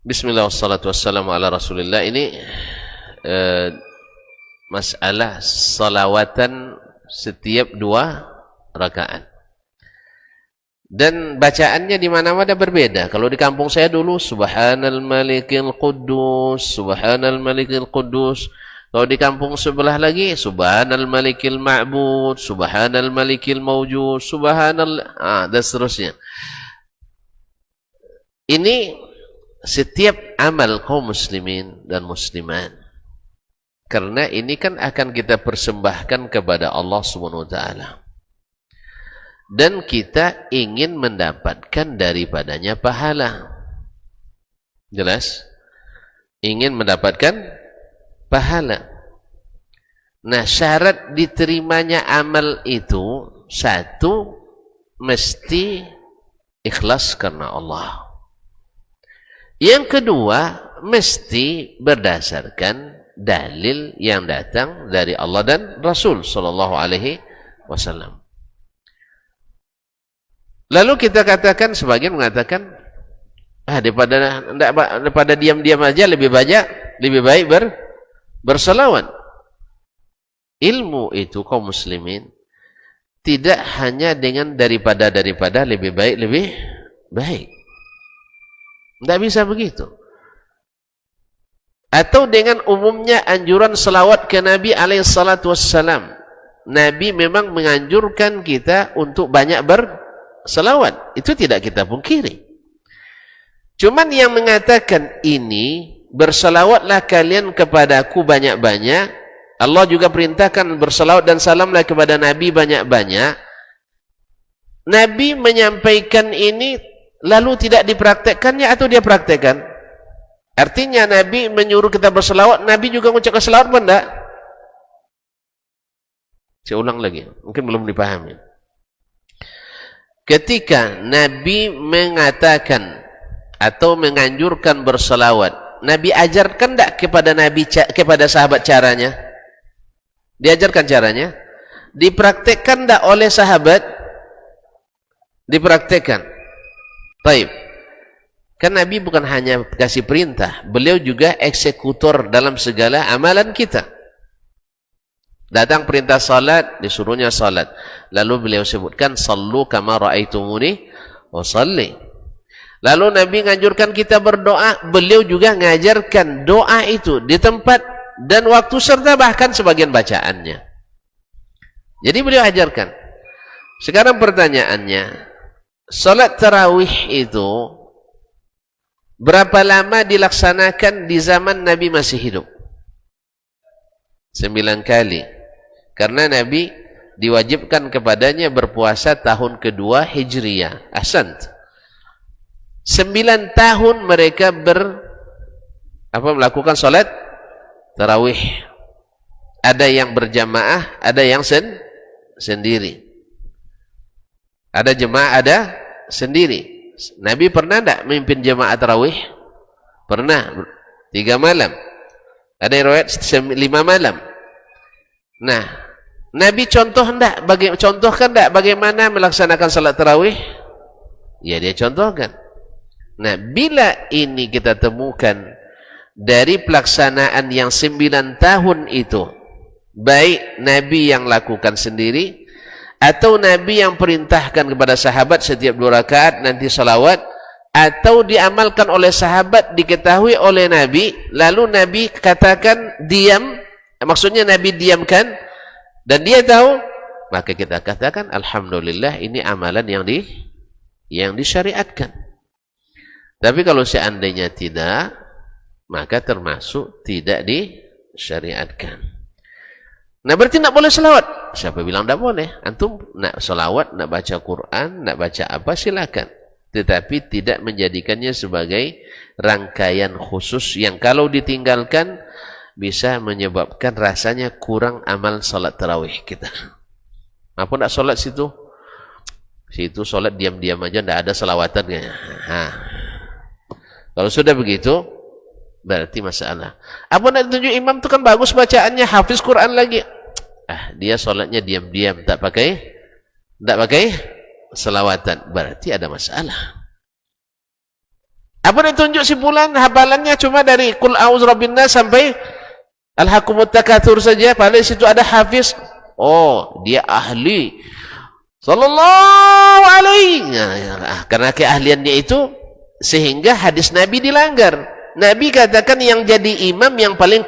Bismillah wassalatu wassalamu ala rasulillah. Ini masalah salawatan setiap 2 rakaat. Dan bacaannya di mana-mana berbeda. Kalau di kampung saya dulu Subhanal Malikil Quddus, Subhanal Malikil Quddus. Kalau di kampung sebelah lagi Subhanal Malikil Ma'bud, Subhanal Malikil Mawjud, Subhanal dan seterusnya. Ini setiap amal kaum muslimin dan muslimat. Karena ini kan akan kita persembahkan kepada Allah Subhanahu wa taala. Dan kita ingin mendapatkan daripadanya pahala. Jelas? Ingin mendapatkan pahala. Nah, syarat diterimanya amal itu, 1, mesti ikhlas karena Allah. Yang kedua, mesti berdasarkan dalil yang datang dari Allah dan Rasul sallallahu alaihi wasallam. Lalu kita katakan, sebagian mengatakan, daripada diam-diam aja lebih baik berselawat. Ilmu itu kaum muslimin tidak hanya dengan daripada lebih baik. Tidak bisa begitu. Atau dengan umumnya anjuran selawat ke Nabi alaihissalatu wassalam. Nabi memang menganjurkan kita untuk banyak berselawat. Itu tidak kita pungkiri. Cuman yang mengatakan ini, berselawatlah kalian kepadaku banyak-banyak. Allah juga perintahkan berselawat dan salamlah kepada Nabi banyak-banyak. Nabi menyampaikan ini lalu tidak dipraktekkannya atau dia praktekkan? Artinya Nabi menyuruh kita berselawat, Nabi juga mengucapkan selawat pun enggak? Saya ulang lagi, mungkin belum dipahami. Ketika Nabi mengatakan atau menganjurkan berselawat, Nabi ajarkan enggak kepada sahabat caranya? Diajarkan caranya? Dipraktekkan enggak oleh sahabat? Dipraktekkan. Baik, kan Nabi bukan hanya kasih perintah, beliau juga eksekutor dalam segala amalan kita. Datang perintah salat, disuruhnya salat. Lalu beliau sebutkan, sallu kama ra'aitumuni wasalli. Lalu Nabi menganjurkan kita berdoa, beliau juga mengajarkan doa itu di tempat dan waktu serta bahkan sebagian bacaannya. Jadi beliau ajarkan. Sekarang pertanyaannya, salat tarawih itu berapa lama dilaksanakan di zaman Nabi masih hidup? 9 kali. Karena Nabi diwajibkan kepadanya berpuasa tahun kedua Hijriyah. Ahsant. 9 tahun mereka melakukan salat tarawih. Ada yang berjamaah, ada yang sendiri. Ada jemaah, ada sendiri. Nabi pernah tidak memimpin jemaah tarawih? Pernah. 3 malam. Ada yang riwayat 5 malam. Nah, Nabi contohkan tidak bagaimana melaksanakan salat tarawih? Ya, dia contohkan. Nah, bila ini kita temukan dari pelaksanaan yang 9 tahun itu, baik Nabi yang lakukan sendiri, atau Nabi yang perintahkan kepada sahabat setiap 2 rakaat nanti salawat, atau diamalkan oleh sahabat, diketahui oleh Nabi, lalu Nabi katakan diam, maksudnya Nabi diamkan, dan dia tahu, maka kita katakan alhamdulillah ini amalan yang disyariatkan. Tapi kalau seandainya tidak, maka termasuk tidak disyariatkan. Nah, berarti nak boleh selawat? Siapa bilang tak boleh? Antum nak selawat, nak baca Quran, nak baca apa, silakan. Tetapi tidak menjadikannya sebagai rangkaian khusus yang kalau ditinggalkan bisa menyebabkan rasanya kurang amal salat tarawih kita. Apa nak solat situ? Situ solat diam-diam aja, tidak ada selawatan kayaknya. Kalau sudah begitu, berarti masalah. Apa nak tunjuk imam itu kan bagus bacaannya, hafiz Quran lagi. Dia solatnya diam-diam, tak pakai selawatan. Berarti ada masalah. Apa ditunjuk si fulan hafalannya cuma dari Qul a'udzu birabbin nas sampai Alhaakumut takatsur saja, padahal di situ ada hafiz. Oh, dia ahli. Sallallahu alaihi. Karena keahliannya itu sehingga hadis Nabi dilanggar. Nabi katakan yang jadi imam yang paling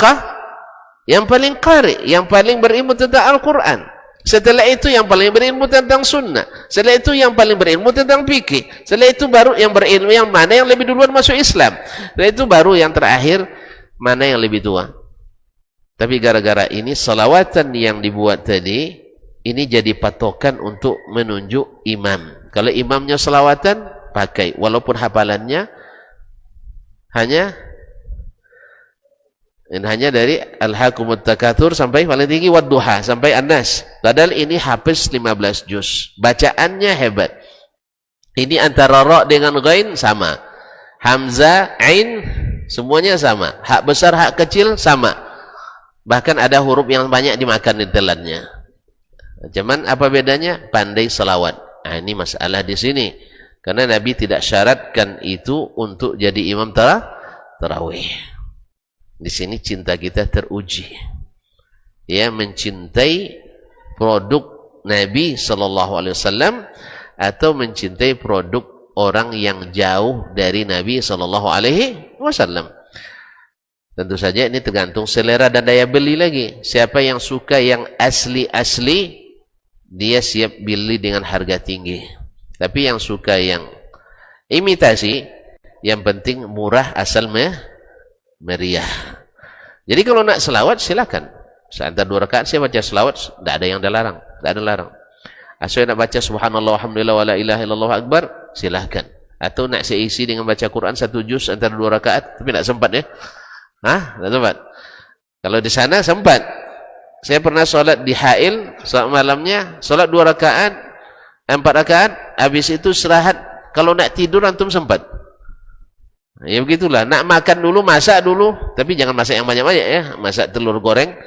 qari, yang paling berilmu tentang Al-Qur'an. Setelah itu yang paling berilmu tentang sunnah. Setelah itu yang paling berilmu tentang fikih. Setelah itu baru yang berilmu yang mana yang lebih duluan masuk Islam. Setelah itu baru yang terakhir mana yang lebih tua. Tapi gara-gara ini salawatan yang dibuat tadi ini jadi patokan untuk menunjuk imam. Kalau imamnya salawatan pakai walaupun hafalannya hanya dari Alhaakumut takatsur sampai paling tinggi wadduha sampai An-Nas. Padahal ini hafiz 15 juz. Bacaannya hebat. Ini antara ra dengan ghain sama. Hamzah, ain semuanya sama. Hak besar, hak kecil sama. Bahkan ada huruf yang banyak dimakan di telannya. Cuman apa bedanya? Pandai selawat. Nah, ini masalah di sini. Karena Nabi tidak syaratkan itu untuk jadi imam tarawih. Di sini cinta kita teruji. Ya, mencintai produk Nabi sallallahu alaihi wasallam atau mencintai produk orang yang jauh dari Nabi sallallahu alaihi wasallam. Tentu saja ini tergantung selera dan daya beli lagi. Siapa yang suka yang asli-asli, dia siap beli dengan harga tinggi. Tapi yang suka yang imitasi, yang penting murah asal meriah. Jadi kalau nak selawat silakan. Seantar 2 rakaat saya baca selawat, tidak ada yang dilarang, tidak ada larang. Asal nak baca subhanallah walhamdulillah wala ilaha illallah akbar, silakan. Atau nak saya isi dengan baca Quran 1 juz antara 2 rakaat, tapi tidak sempat ya. Tidak sempat. Kalau di sana sempat. Saya pernah solat di Hail, solat malamnya, solat 2 rakaat, 4 rakaat, habis itu istirahat. Kalau nak tidur antum sempat. Ya begitulah, nak makan dulu, masak dulu, tapi jangan masak yang banyak-banyak ya. Masak telur goreng,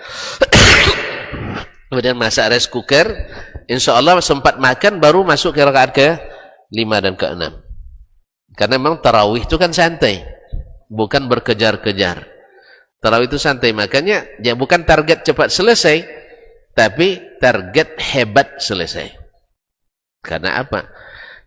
kemudian masak rice cooker. Insya Allah sempat makan, baru masuk ke rakaat ke-5 dan ke-6. Karena memang tarawih itu kan santai, bukan berkejar-kejar. Tarawih itu santai, makanya ya bukan target cepat selesai, tapi target hebat selesai. Karena apa?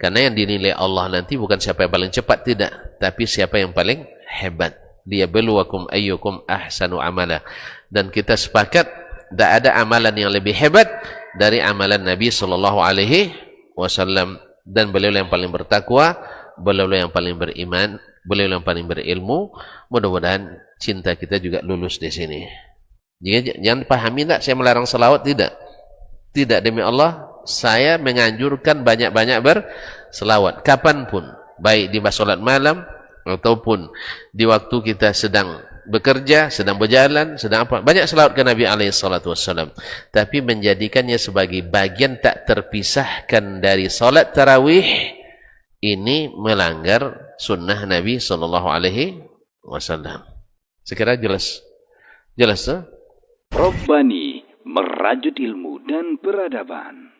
Karena yang dinilai Allah nanti bukan siapa yang paling cepat, tidak, tapi siapa yang paling hebat. Liyabluwakum ayyukum ahsanu amala. Dan kita sepakat tidak ada amalan yang lebih hebat dari amalan Nabi sallallahu alaihi wasallam, dan beliau yang paling bertakwa, beliau yang paling beriman, beliau yang paling berilmu. Mudah-mudahan cinta kita juga lulus di sini. Jangan pahami tak saya melarang selawat, tidak. Tidak, demi Allah saya menganjurkan banyak-banyak berselawat kapanpun, baik di salat malam ataupun di waktu kita sedang bekerja, sedang berjalan, sedang apa. Banyak selawat ke Nabi alaihi salatu wassalam. Tapi menjadikannya sebagai bagian tak terpisahkan dari salat tarawih, ini melanggar sunnah Nabi sallallahu alaihi wasallam. Sekira jelas? Jelas, Rabbani, merajut ilmu dan peradaban.